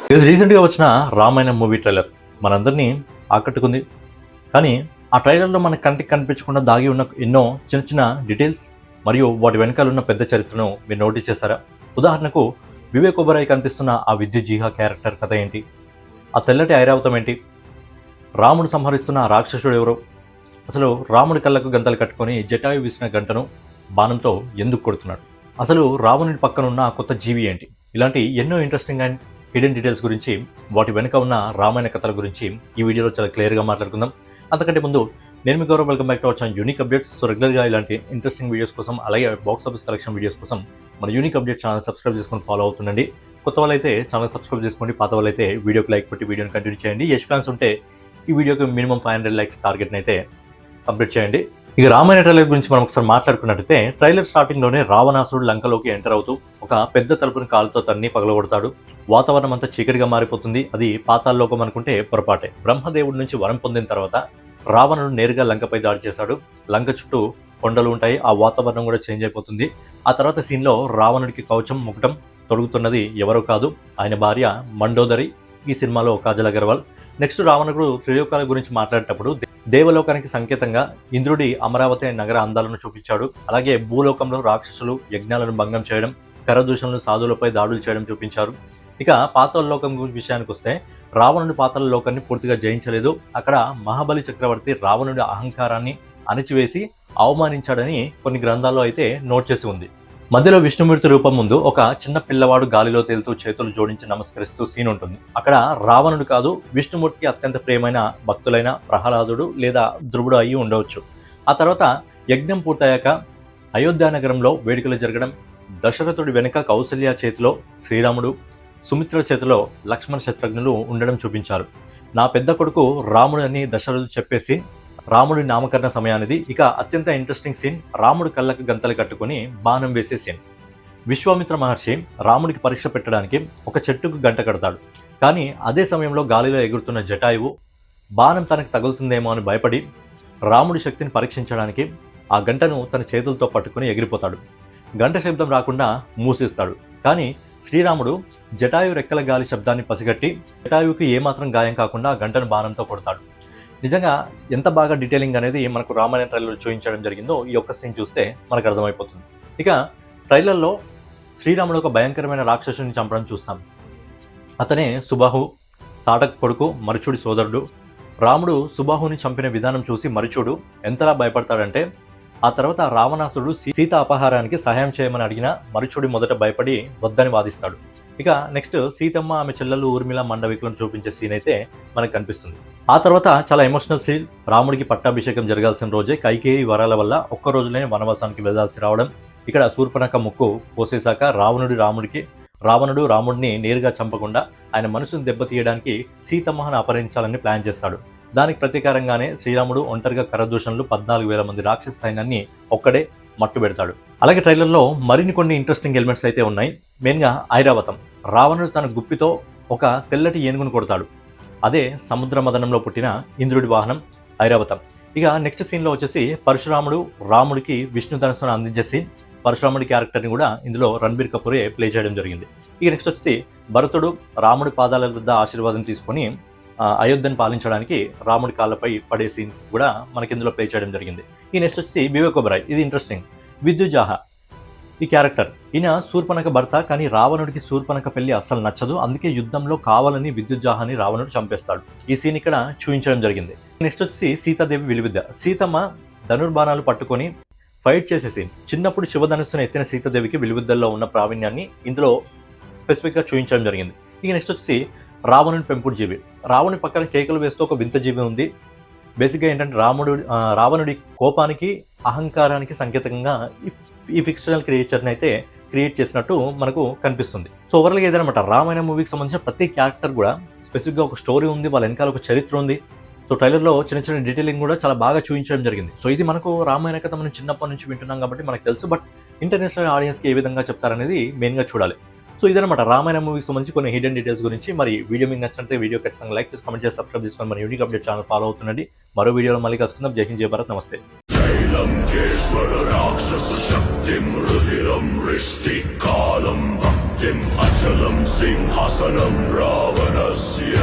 రీసెంట్గా వచ్చిన Ramayanam movie trailer మనందరినీ ఆకట్టుకుంది. కానీ ఆ ట్రైలర్లో మన కంటికి కనిపించకుండా దాగి ఉన్న ఎన్నో చిన్న చిన్న డీటెయిల్స్ మరియు వాటి వెనకాల ఉన్న పెద్ద చరిత్రను మీరు నోటీస్ చేశారా? ఉదాహరణకు వివేక్ ఒబెరాయ్ కనిపిస్తున్న ఆ విద్యుత్ జీహా క్యారెక్టర్ కథ ఏంటి? ఆ తెల్లటి ఐరావతం ఏంటి? రాముడు సంహరిస్తున్న ఆ రాక్షసుడు ఎవరు? అసలు రాముడి కళ్ళకు గంతలు కట్టుకొని జటాయు విసిన గంటను బాణంతో ఎందుకు కొడుతున్నాడు? అసలు రావణుడి పక్కన ఉన్న ఆ కొత్త జీవి ఏంటి? ఇలాంటి ఎన్నో ఇంట్రెస్టింగ్ అండ్ హిడెన్ డీటెయిల్స్ గురించి, వాటి వెనుక ఉన్న రామాయణ కథల గురించి ఈ వీడియోలో చాలా క్లియర్గా మాట్లాడుకుందాం. అంతకంటే ముందు నేను మీ Gaurav, welcome back to our channel unique updates. So రెగ్యులర్గా ఇలాంటి ఇంట్రెస్టింగ్ వీడియోస్ కోసం, అలాగే బాక్స్ ఆఫీస్ కలెక్షన్ వీడియోస్ కోసం మన యూనిక్ అప్డేట్ ఛానల్ సబ్స్క్రైబ్ చేసుకొని ఫాలో అవుతుండండి. కొత్త వాళ్ళైతే ఛానల్ సబ్స్క్రైబ్ చేసుకోండి, పాత వాళ్ళైతే వీడియోకి లైక్ పెట్టి వీడియోని కంటిన్యూ చేయండి. యష్ ఫ్యాన్స్ ఉంటే ఈ వీడియోకి మినిమం 500 లైక్స్ టార్గెట్ని అయితే కంప్లీట్ చేయండి. ఇక రామాయణ ట్రైలర్ గురించి మనం ఒకసారి మాట్లాడుకున్నట్టయితే, ట్రైలర్ స్టార్టింగ్లోనే రావణాసురుడు లంకలోకి ఎంటర్ అవుతూ ఒక పెద్ద తలుపుని కాలుతో తన్ని పగలగొడతాడు. వాతావరణం అంతా చీకటిగా మారిపోతుంది. అది పాతాళలోకం అనుకుంటే పొరపాటే. బ్రహ్మదేవుడి నుంచి వరం పొందిన తర్వాత రావణుడు నేరుగా లంకపై దాడి చేశాడు. లంక చుట్టూ కొండలు ఉంటాయి, ఆ వాతావరణం కూడా చేంజ్ అయిపోతుంది. ఆ తర్వాత సీన్లో రావణుడికి కవచం ముఖటం తొడుగుతున్నది ఎవరో కాదు, ఆయన భార్య మండోదరి, ఈ సినిమాలో కాజల్ అగర్వాల్. నెక్స్ట్ రావణుడు త్రిలోకాల గురించి మాట్లాడేటప్పుడు దేవలోకానికి సంకేతంగా ఇంద్రుడి అమరావతి నగర అందాలను చూపించాడు. అలాగే భూలోకంలో రాక్షసులు యజ్ఞాలను భంగం చేయడం, కరదూషణలు సాధువులపై దాడులు చేయడం చూపించారు. ఇక పాతాళ లోకం విషయానికి వస్తే, రావణుడి పాతాళ లోకాన్ని పూర్తిగా జయించలేదు. అక్కడ మహాబలి చక్రవర్తి రావణుడి అహంకారాన్ని అణిచివేసి అవమానించాడని కొన్ని గ్రంథాల్లో అయితే నోట్ చేసి ఉంది. మధ్యలో విష్ణుమూర్తి రూపం ముందు ఒక చిన్న పిల్లవాడు గాలిలో తేలుతూ చేతులు జోడించి నమస్కరిస్తూ సీన్ ఉంటుంది. అక్కడ రావణుడు కాదు, విష్ణుమూర్తికి అత్యంత ప్రియమైన భక్తులైన ప్రహ్లాదుడు లేదా ధ్రువుడు అయి ఉండవచ్చు. ఆ తర్వాత యజ్ఞం పూర్తయ్యాక అయోధ్య నగరంలో వేడుకలు జరగడం, దశరథుడి వెనుక కౌసల్య చేతిలో శ్రీరాముడు, సుమిత్ర చేతిలో లక్ష్మణ శత్రుఘ్నులు ఉండడం చూపించారు. నా పెద్ద కొడుకు రాముడు అని దశరథుడు చెప్పేసి రాముడి నామకరణ సమయానిది. ఇక అత్యంత ఇంట్రెస్టింగ్ సీన్, రాముడు కళ్ళకు గంతలు కట్టుకుని బాణం వేసే సీన్. విశ్వామిత్ర మహర్షి రాముడికి పరీక్ష పెట్టడానికి ఒక చెట్టుకు గంట కడతాడు. కానీ అదే సమయంలో గాలిలో ఎగురుతున్న జటాయువు బాణం తనకు తగులుతుందేమో అని భయపడి రాముడి శక్తిని పరీక్షించడానికి ఆ గంటను తన చేతులతో పట్టుకుని ఎగిరిపోతాడు. గంట శబ్దం రాకుండా మూసేస్తాడు. కానీ శ్రీరాముడు జటాయు రెక్కల గాలి శబ్దాన్ని పసిగట్టి జటాయువుకి ఏమాత్రం గాయం కాకుండా ఆ గంటను బాణంతో కొడతాడు. నిజంగా ఎంత బాగా డీటెయిలింగ్ అనేది మనకు రామాయణ ట్రైలర్ చూపించడం జరిగిందో ఈ ఒక్క సీన్ చూస్తే మనకు అర్థమైపోతుంది. ఇక ట్రైలర్లో శ్రీరాముడు ఒక భయంకరమైన రాక్షసుని చంపడం చూస్తాం. అతనే సుబాహు, తాటక కొడుకు, మరుచుడి సోదరుడు. రాముడు సుబాహుని చంపిన విధానం చూసి మరుచుడు ఎంతలా భయపడతాడంటే, ఆ తర్వాత రావణాసుడు సీత అపహారానికి సహాయం చేయమని అడిగిన మరుచుడి మొదట భయపడి వద్దని వాదిస్తాడు. ఇక నెక్స్ట్ సీతమ్మ ఆమె చెల్లెలు ఊర్మిళ మండవికులను చూపించే సీన్ అయితే మనకు కనిపిస్తుంది. ఆ తర్వాత చాలా ఎమోషనల్ సీన్, రాముడికి పట్టాభిషేకం జరగాల్సిన రోజే కైకేయి వరాల వల్ల ఒక్క రోజులోనే వనవాసానికి వెళ్లాల్సి రావడం. ఇక్కడ శూర్పణఖ ముక్కు కోసేశాక రావణుడు రాముడిని నేరుగా చంపకుండా ఆయన మనసును దెబ్బతీయడానికి సీతమ్మను అపహరించాలని ప్లాన్ చేస్తాడు. దానికి ప్రతీకారంగానే శ్రీరాముడు ఒంటరిగా కరదూషణలు 14,000 మంది రాక్షస సైన్యాన్ని ఒక్కడే మట్టు పెడతాడు. అలాగే ట్రైలర్లో మరిన్ని కొన్ని ఇంట్రెస్టింగ్ ఎలిమెంట్స్ అయితే ఉన్నాయి. మెయిన్గా ఐరావతం. రావణుడు తన గుప్పితో ఒక తెల్లటి ఏనుగును కొడతాడు. అదే సముద్ర మదనంలో పుట్టిన ఇంద్రుడి వాహనం ఐరావతం. ఇక నెక్స్ట్ సీన్లో వచ్చేసి పరశురాముడు రాముడికి విష్ణు ధనుస్సును అందించే సీన్. పరశురాముడి క్యారెక్టర్ని కూడా ఇందులో రణబీర్ కపూరే ప్లే చేయడం జరిగింది. ఇక నెక్స్ట్ వచ్చేసి భరతుడు రాముడి పాదాల వద్ద ఆశీర్వాదం తీసుకొని అయోధ్యను పాలించడానికి రాముడి కాళ్ళపై పడే సీన్ కూడా మనకి ఇందులో ప్లే చేయడం జరిగింది. ఈ నెక్స్ట్ వచ్చి వివేక్ ఒబెరాయ్. ఇది ఇంట్రెస్టింగ్. విద్యుత్ జాహా ఈ క్యారెక్టర్, ఈయన శూర్పణఖ భర్త. కానీ రావణుడికి శూర్పణఖ పెళ్లి అస్సలు నచ్చదు. అందుకే యుద్ధంలో కావాలని విద్యుత్ జాహాని రావణుడు చంపేస్తాడు. ఈ సీన్ ఇక్కడ చూపించడం జరిగింది. నెక్స్ట్ వచ్చి సీతాదేవి విలువిద్య. సీతమ్మ ధనుర్బాణాలు పట్టుకొని ఫైట్ చేసే సీన్. చిన్నప్పుడు శివధనుస్సును ఎత్తిన సీతాదేవికి విలువిద్యల్లో ఉన్న ప్రావీణ్యాన్ని ఇందులో స్పెసిఫిక్గా చూపించడం జరిగింది. ఇక నెక్స్ట్ వచ్చి రావణుడి పెంపుడు జీవి. రావణుడి పక్కన కేకలు వేస్తూ ఒక వింత జీవి ఉంది. బేసిక్గా ఏంటంటే రావణుడి కోపానికి, అహంకారానికి సంకేతంగా ఈ ఫిక్షనల్ క్రియేచర్ని అయితే క్రియేట్ చేసినట్టు మనకు కనిపిస్తుంది. సో ఓవరాల్గా ఏదనమాట, రామాయణ మూవీకి సంబంధించిన ప్రతి క్యారెక్టర్ కూడా స్పెసిఫిక్గా ఒక స్టోరీ ఉంది, వాళ్ళ వెనకాల ఒక చరిత్ర ఉంది. సో ట్రైలర్లో చిన్న చిన్న డీటెయిలింగ్ కూడా చాలా బాగా చూపించడం జరిగింది. సో ఇది మనకు రామాయణ కథ మనం చిన్నప్పటి నుంచి వింటున్నాం కాబట్టి మనకు తెలుసు. బట్ ఇంటర్నేషనల్ ఆడియన్స్కి ఏ విధంగా చెప్తారనేది మెయిన్గా చూడాలి. సో ఇదనమాట రామాయణ మూవీకి సంబంధించి కొన్ని హిడెన్ డీటెయిల్స్ గురించి. మరి వీడియో మీకు నచ్చినట్లయితే వీడియో ఖచ్చితంగా లైక్ చేసి, కామెంట్ చేసి, సబ్స్క్రైబ్ చేసుకొని మన యూనిక్ అప్డేట్ ఛానల్ ఫాలో అవుతుండండి. మరో వీడియోలో మళ్ళీ కలుసుకుందాం. జై హింద్, జై భారత్, నమస్తే. శ్రీలంకేశ్వర రాక్షస శక్తిం రుధిరం వృష్టి కాలం शक्तिम् अचलम् सिंहासनम् रावणस्य